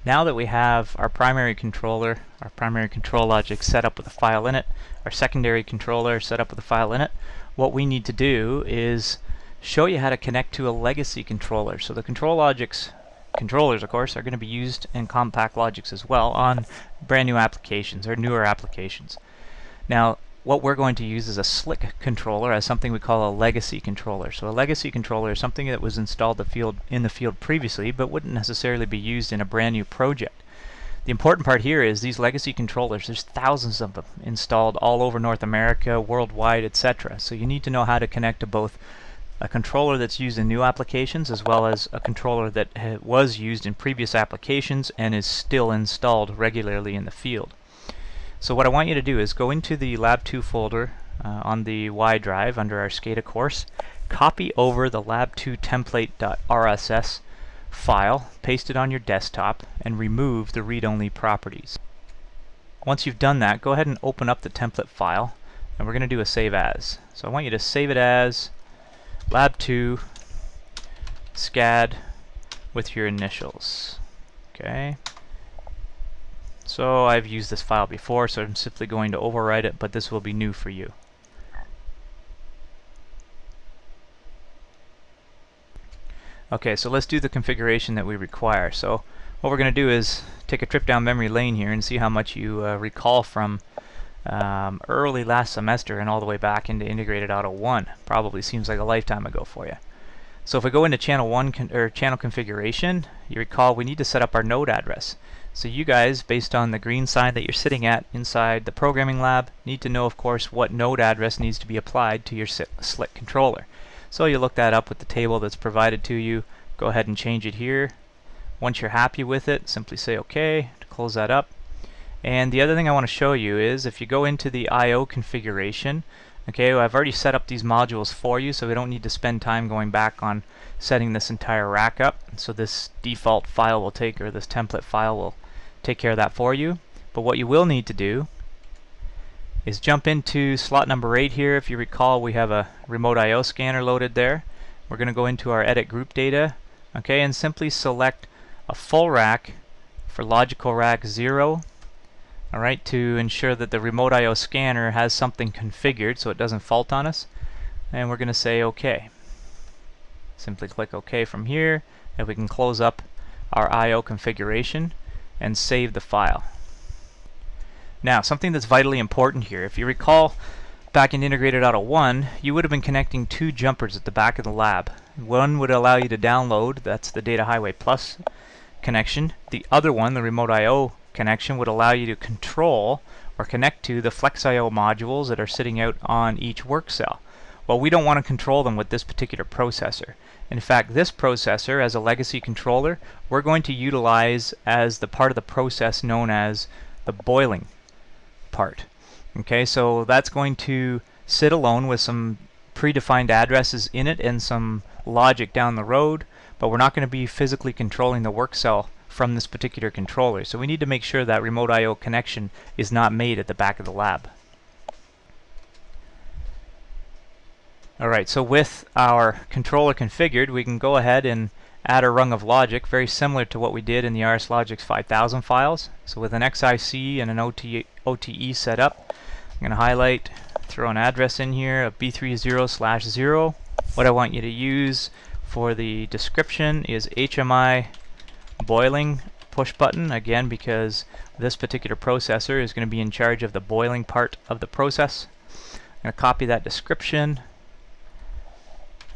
Now that we have our primary controller, our primary control logic set up with a file in it, our secondary controller set up with a file in it, what we need to do is show you how to connect to a legacy controller. So the controllers, of course, are going to be used in compact logics as well on brand new applications or newer applications. Now, what we're going to use is a SLC controller as something we call a legacy controller. So a legacy controller is something that was installed in the field previously, but wouldn't necessarily be used in a brand new project. The important part here is these legacy controllers, there's thousands of them installed all over North America, worldwide, etc. So you need to know how to connect to both a controller that's used in new applications as well as a controller that was used in previous applications and is still installed regularly in the field. So what I want you to do is go into the Lab 2 folder on the Y drive under our SCADA course, copy over the Lab 2 template.rss file, paste it on your desktop, and remove the read-only properties. Once you've done that, go ahead and open up the template file, and we're going to do a save as. So I want you to save it as Lab 2 SCAD with your initials. Okay. So I've used this file before, so I'm simply going to overwrite it, but this will be new for you. Okay, so let's do the configuration that we require. So what we're going to do is take a trip down memory lane here and see how much you recall from early last semester and all the way back into Integrated Auto 1. Probably seems like a lifetime ago for you. So if we go into channel 1 channel configuration, you recall we need to set up our node address. So you guys, based on the green sign that you're sitting at inside the programming lab, need to know, of course, what node address needs to be applied to your SLC controller. So you look that up with the table that's provided to you. Go ahead and change it here. Once you're happy with it, simply say OK to close that up. And the other thing I want to show you is if you go into the I/O configuration, okay, I've already set up these modules for you, so we don't need to spend time going back on setting this entire rack up. So this default file will take, or this template file will take care of that for you. But what you will need to do is jump into slot number 8 here. If you recall, we have a remote I/O scanner loaded there. We're going to go into our edit group data, okay, and simply select a full rack for logical rack 0. Alright, to ensure that the remote I/O scanner has something configured so it doesn't fault on us. And we're going to say OK. Simply click OK from here, and we can close up our I/O configuration and save the file. Now, something that's vitally important here, if you recall back in Integrated Auto 1, you would have been connecting two jumpers at the back of the lab. One would allow you to download, that's the Data Highway Plus connection. The other one, the Remote I/O connection, would allow you to control or connect to the FlexIO modules that are sitting out on each work cell. Well, we don't want to control them with this particular processor. In fact, this processor, as a legacy controller, we're going to utilize as the part of the process known as the boiling part. Okay, so that's going to sit alone with some predefined addresses in it and some logic down the road, but we're not going to be physically controlling the work cell from this particular controller. So we need to make sure that remote I/O connection is not made at the back of the lab. Alright, so with our controller configured, we can go ahead and add a rung of logic, very similar to what we did in the RSLogix 5000 files. So with an XIC and an OTE set up, I'm going to highlight, throw an address in here of B30/0. What I want you to use for the description is HMI boiling push button, again because this particular processor is going to be in charge of the boiling part of the process. I'm going to copy that description,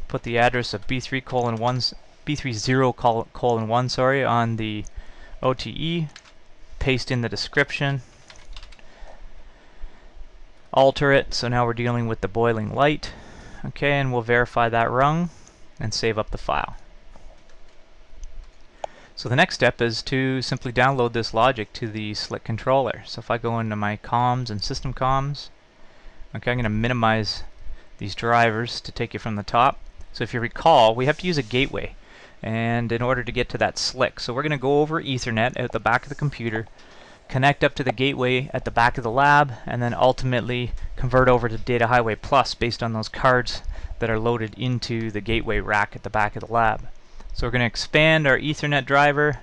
put the address of B30:1 on the OTE, paste in the description, alter it, so now we're dealing with the boiling light. Okay, and we'll verify that rung and save up the file. So the next step is to simply download this logic to the SLC controller. So if I go into my comms and system comms, okay, I'm going to minimize these drivers to take you from the top. So if you recall, we have to use a gateway, and in order to get to that SLC, so we're going to go over Ethernet at the back of the computer, connect up to the gateway at the back of the lab, and then ultimately convert over to Data Highway Plus based on those cards that are loaded into the gateway rack at the back of the lab. So we're going to expand our Ethernet driver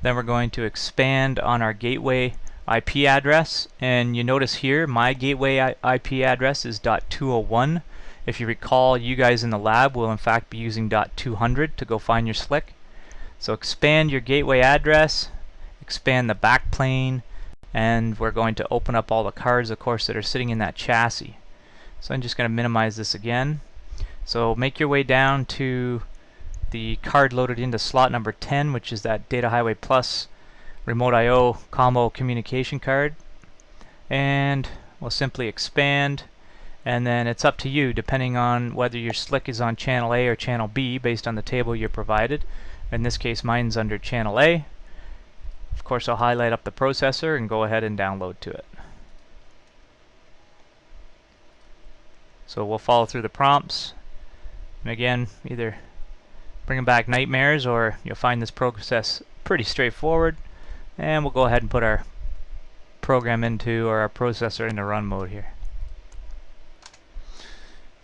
Then we're going to expand on our gateway IP address, and you notice here my gateway IP address is .201. If you recall, you guys in the lab will in fact be using .200 to go find your slick. So expand your gateway address, expand the backplane, and we're going to open up all the cards, of course, that are sitting in that chassis. So I'm just going to minimize this again. So make your way down to the card loaded into slot number 10, which is that Data Highway Plus Remote I/O combo communication card, and we'll simply expand, and then it's up to you depending on whether your slick is on channel A or channel B based on the table you're provided. In this case, mine's under channel A. Of course, I'll highlight up the processor and go ahead and download to it. So we'll follow through the prompts, and again, either bringing back nightmares or you'll find this process pretty straightforward. And we'll go ahead and put our program into, or our processor into run mode here.